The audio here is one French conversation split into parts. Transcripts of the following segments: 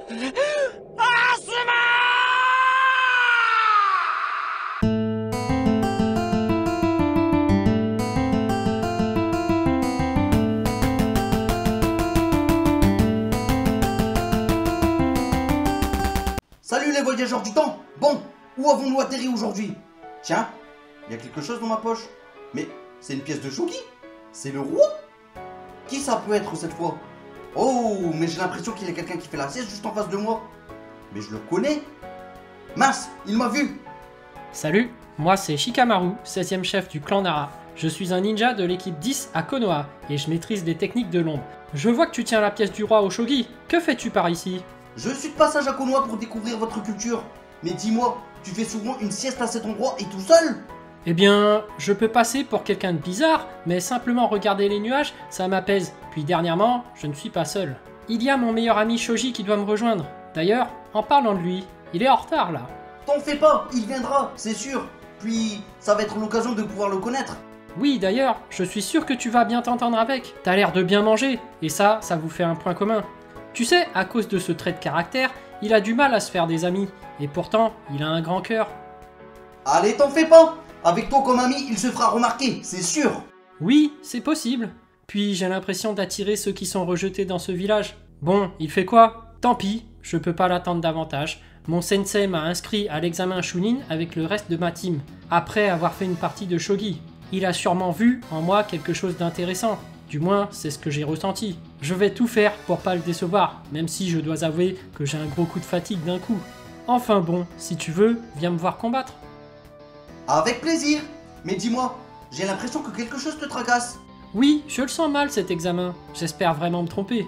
Salut les voyageurs du temps. Bon, où avons-nous atterri aujourd'hui? Tiens, il y a quelque chose dans ma poche. Mais c'est une pièce de Shogi. C'est le roi. Qui ça peut être cette fois? Oh, mais j'ai l'impression qu'il y a quelqu'un qui fait la sieste juste en face de moi. Mais je le connais. Mince, il m'a vu. Salut, moi c'est Shikamaru, 16e chef du clan Nara. Je suis un ninja de l'équipe 10 à Konoha et je maîtrise les techniques de l'ombre. Je vois que tu tiens la pièce du roi au shogi. Que fais-tu par ici? Je suis de passage à Konoha pour découvrir votre culture. Mais dis-moi, tu fais souvent une sieste à cet endroit et tout seul? Eh bien, je peux passer pour quelqu'un de bizarre, mais simplement regarder les nuages, ça m'apaise. Puis dernièrement, je ne suis pas seul. Il y a mon meilleur ami Shoji qui doit me rejoindre. D'ailleurs, en parlant de lui, il est en retard là. T'en fais pas, il viendra, c'est sûr. Puis, ça va être l'occasion de pouvoir le connaître. Oui, d'ailleurs, je suis sûr que tu vas bien t'entendre avec. T'as l'air de bien manger, et ça vous fait un point commun. Tu sais, à cause de ce trait de caractère, il a du mal à se faire des amis. Et pourtant, il a un grand cœur. Allez, t'en fais pas. Avec toi comme ami, il se fera remarquer, c'est sûr. Oui, c'est possible. Puis j'ai l'impression d'attirer ceux qui sont rejetés dans ce village. Bon, il fait quoi? Tant pis, je peux pas l'attendre davantage. Mon sensei m'a inscrit à l'examen Chunin avec le reste de ma team, après avoir fait une partie de shogi. Il a sûrement vu en moi quelque chose d'intéressant. Du moins, c'est ce que j'ai ressenti. Je vais tout faire pour pas le décevoir, même si je dois avouer que j'ai un gros coup de fatigue d'un coup. Enfin bon, si tu veux, viens me voir combattre. Avec plaisir. Mais dis-moi, j'ai l'impression que quelque chose te tracasse. Oui, je le sens mal cet examen. J'espère vraiment me tromper.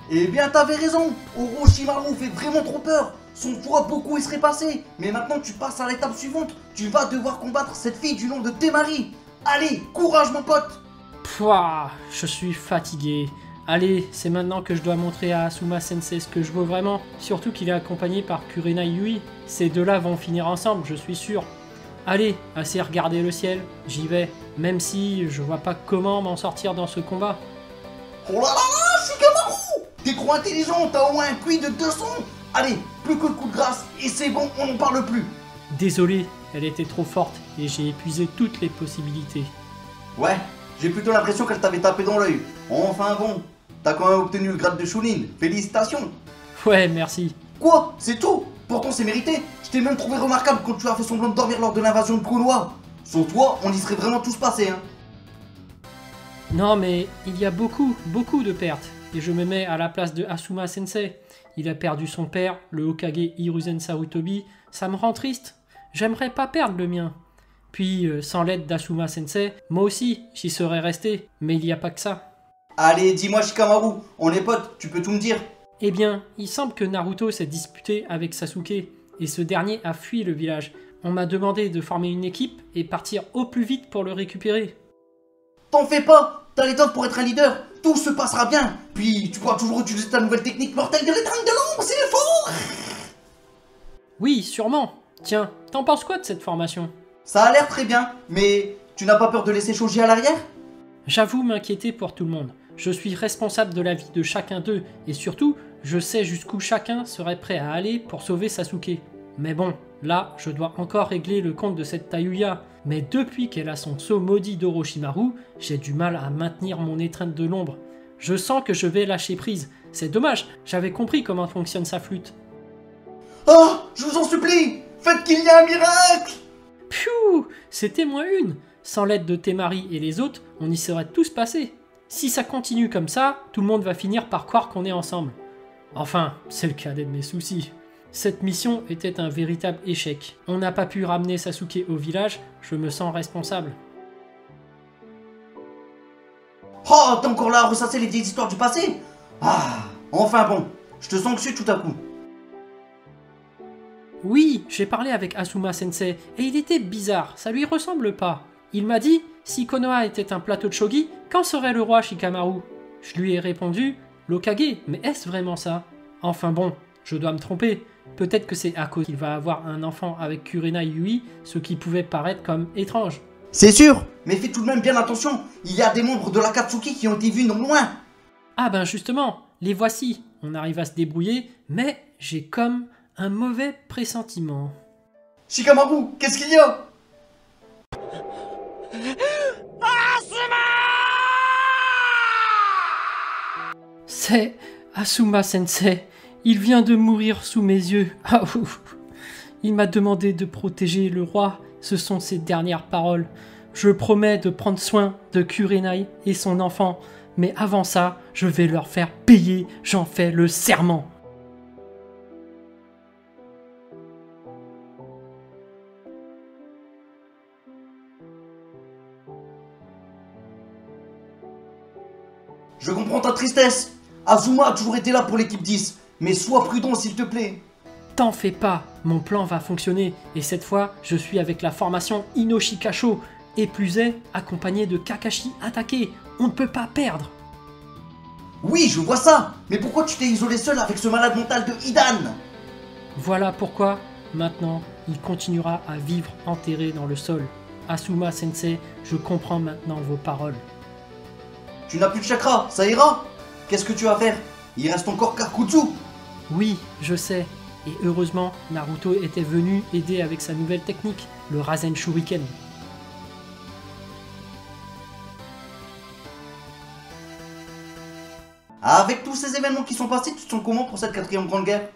Eh bien, t'avais raison. Orochimaru fait vraiment trop peur. Son poids beaucoup y serait passé. Mais maintenant, tu passes à l'étape suivante. Tu vas devoir combattre cette fille du nom de Temari. Allez, courage mon pote. Pouah, je suis fatigué. Allez, c'est maintenant que je dois montrer à Asuma Sensei ce que je vaux vraiment. Surtout qu'il est accompagné par Kurenai Yui. Ces deux-là vont finir ensemble, je suis sûr. Allez, assez regarder le ciel, j'y vais. Même si je vois pas comment m'en sortir dans ce combat. Oh là là là, Shikamaru! T'es trop intelligent, t'as au moins un QI de 200. Allez, plus que le coup de grâce, et c'est bon, on n'en parle plus. Désolé, elle était trop forte et j'ai épuisé toutes les possibilités. Ouais, j'ai plutôt l'impression qu'elle t'avait tapé dans l'œil. Enfin bon, t'as quand même obtenu le grade de Chunin, félicitations. Ouais, merci. Quoi? C'est tout? Pourtant c'est mérité. Je t'ai même trouvé remarquable quand tu as fait semblant de dormir lors de l'invasion de Konoha. Sans toi, on y serait vraiment tous passés, hein. Non mais il y a beaucoup de pertes. Et je me mets à la place de Asuma Sensei. Il a perdu son père, le Hokage Hiruzen Sarutobi. Ça me rend triste. J'aimerais pas perdre le mien. Puis, sans l'aide d'Asuma Sensei, moi aussi, j'y serais resté. Mais il n'y a pas que ça. Allez, dis-moi Shikamaru, on est potes, tu peux tout me dire. Eh bien, il semble que Naruto s'est disputé avec Sasuke. Et ce dernier a fui le village. On m'a demandé de former une équipe et partir au plus vite pour le récupérer. T'en fais pas, t'as l'étoffe pour être un leader, tout se passera bien. Puis tu pourras toujours utiliser ta nouvelle technique mortelle de l'étreinte de l'ombre, c'est fort. Oui, sûrement. Tiens, t'en penses quoi de cette formation? Ça a l'air très bien, mais tu n'as pas peur de laisser Shoji à l'arrière? J'avoue m'inquiéter pour tout le monde. Je suis responsable de la vie de chacun d'eux, et surtout, je sais jusqu'où chacun serait prêt à aller pour sauver Sasuke. Mais bon, là, je dois encore régler le compte de cette Tayuya. Mais depuis qu'elle a son sceau maudit d'Orochimaru, j'ai du mal à maintenir mon étreinte de l'ombre. Je sens que je vais lâcher prise. C'est dommage, j'avais compris comment fonctionne sa flûte. Oh, je vous en supplie, faites qu'il y ait un miracle. Piou, c'était moins une. Sans l'aide de Temari et les autres, on y serait tous passés. Si ça continue comme ça, tout le monde va finir par croire qu'on est ensemble. Enfin, c'est le cadet de mes soucis. Cette mission était un véritable échec. On n'a pas pu ramener Sasuke au village, je me sens responsable. Oh, t'es encore là à ressasser les vieilles histoires du passé? Ah, enfin bon, je te sens dessus tout à coup. Oui, j'ai parlé avec Asuma Sensei, et il était bizarre, ça lui ressemble pas. Il m'a dit, si Konoha était un plateau de shogi, quand serait le roi Shikamaru? Je lui ai répondu, l'Hokage, mais est-ce vraiment ça? Enfin bon, je dois me tromper. Peut-être que c'est à cause qu'il va avoir un enfant avec Kurenai Yui, ce qui pouvait paraître comme étrange. C'est sûr, mais fais tout de même bien attention, il y a des membres de l'Akatsuki qui ont été vus non loin. Ah ben justement, les voici. on arrive à se débrouiller, mais j'ai comme un mauvais pressentiment. Shikamaru, qu'est-ce qu'il y a? C'est Asuma Sensei. Il vient de mourir sous mes yeux. Ah, ouf. Il m'a demandé de protéger le roi. Ce sont ses dernières paroles. Je promets de prendre soin de Kurenai et son enfant. Mais avant ça, je vais leur faire payer. J'en fais le serment. Je comprends ta tristesse. Azuma a toujours été là pour l'équipe 10. Mais sois prudent s'il te plaît. T'en fais pas, mon plan va fonctionner. Et cette fois, je suis avec la formation Inoshikasho. Et plus est, accompagné de Kakashi attaqué. On ne peut pas perdre. Oui, je vois ça. Mais pourquoi tu t'es isolé seul avec ce malade mental de Hidan? Voilà pourquoi, maintenant, il continuera à vivre enterré dans le sol. Asuma Sensei, je comprends maintenant vos paroles. Tu n'as plus de chakra, ça ira? Qu'est-ce que tu vas faire? Il reste encore Kakutsu. Oui, je sais. Et heureusement, Naruto était venu aider avec sa nouvelle technique, le Rasen Shuriken. Avec tous ces événements qui sont passés, tu te sens comment pour cette 4e grande guerre?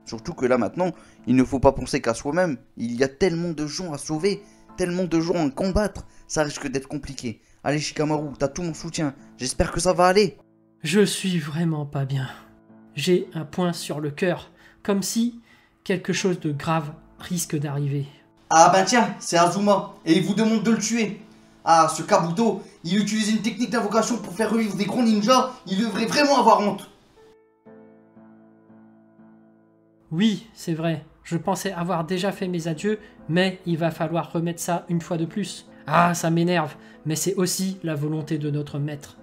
Surtout que là maintenant, il ne faut pas penser qu'à soi-même. Il y a tellement de gens à sauver, tellement de gens à combattre. Ça risque d'être compliqué. Allez Shikamaru, t'as tout mon soutien. J'espère que ça va aller. Je suis vraiment pas bien. J'ai un point sur le cœur, comme si quelque chose de grave risque d'arriver. Ah ben tiens, c'est Azuma, et il vous demande de le tuer. Ah, ce Kabuto, il utilise une technique d'invocation pour faire revivre des gros ninjas, il devrait vraiment avoir honte. Oui, c'est vrai, je pensais avoir déjà fait mes adieux, mais il va falloir remettre ça une fois de plus. Ah, ça m'énerve, mais c'est aussi la volonté de notre maître.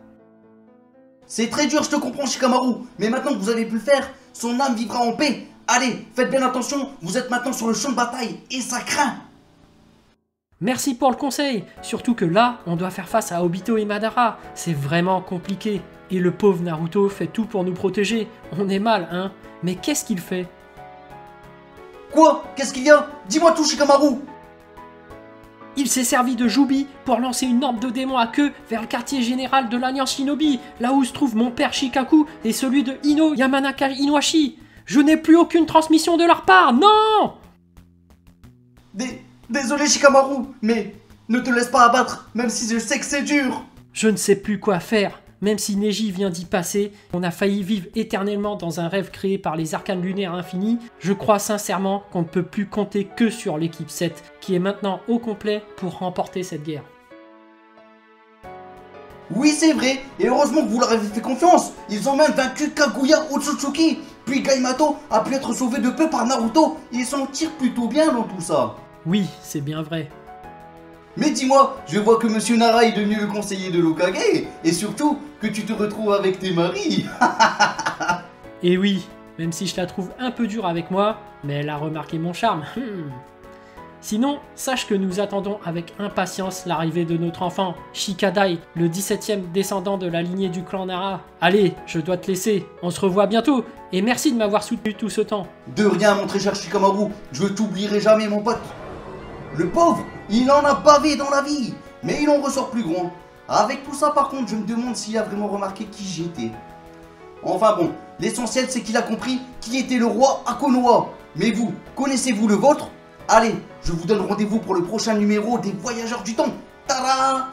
C'est très dur, je te comprends Shikamaru, mais maintenant que vous avez pu le faire, son âme vivra en paix. Allez, faites bien attention, vous êtes maintenant sur le champ de bataille, et ça craint. Merci pour le conseil, surtout que là, on doit faire face à Obito et Madara. C'est vraiment compliqué. Et le pauvre Naruto fait tout pour nous protéger. On est mal, hein? Mais qu'est-ce qu'il fait? Quoi? Qu'est-ce qu'il y a? Dis-moi tout Shikamaru. Il s'est servi de Jubi pour lancer une orbe de démons à queue vers le quartier général de l'Alliance Shinobi, là où se trouve mon père Shikaku et celui de Ino Yamanaka Inuashi. Je n'ai plus aucune transmission de leur part, non! Désolé Shikamaru, mais ne te laisse pas abattre, même si je sais que c'est dur. Je ne sais plus quoi faire. Même si Neji vient d'y passer, on a failli vivre éternellement dans un rêve créé par les arcanes lunaires infinis, je crois sincèrement qu'on ne peut plus compter que sur l'équipe 7, qui est maintenant au complet pour remporter cette guerre. Oui c'est vrai, et heureusement que vous leur avez fait confiance. Ils ont même vaincu Kaguya Otsutsuki, puis Gaïmato a pu être sauvé de peu par Naruto, ils s'en tirent plutôt bien dans tout ça. Oui, c'est bien vrai. Mais dis-moi, je vois que Monsieur Nara est devenu le conseiller de l'Hokage, et surtout que tu te retrouves avec tes maris. Et oui, même si je la trouve un peu dure avec moi, mais elle a remarqué mon charme. Sinon, sache que nous attendons avec impatience l'arrivée de notre enfant, Shikadai, le 17e descendant de la lignée du clan Nara. Allez, je dois te laisser, on se revoit bientôt, et merci de m'avoir soutenu tout ce temps. De rien mon très cher Shikamaru, je t'oublierai jamais mon pote. Le pauvre, il en a bavé dans la vie, mais il en ressort plus grand. Avec tout ça par contre, je me demande s'il a vraiment remarqué qui j'étais. Enfin bon, l'essentiel c'est qu'il a compris qui était le roi à Konoha. Mais vous, connaissez-vous le vôtre? Allez, je vous donne rendez-vous pour le prochain numéro des Voyageurs du Temps. Tada!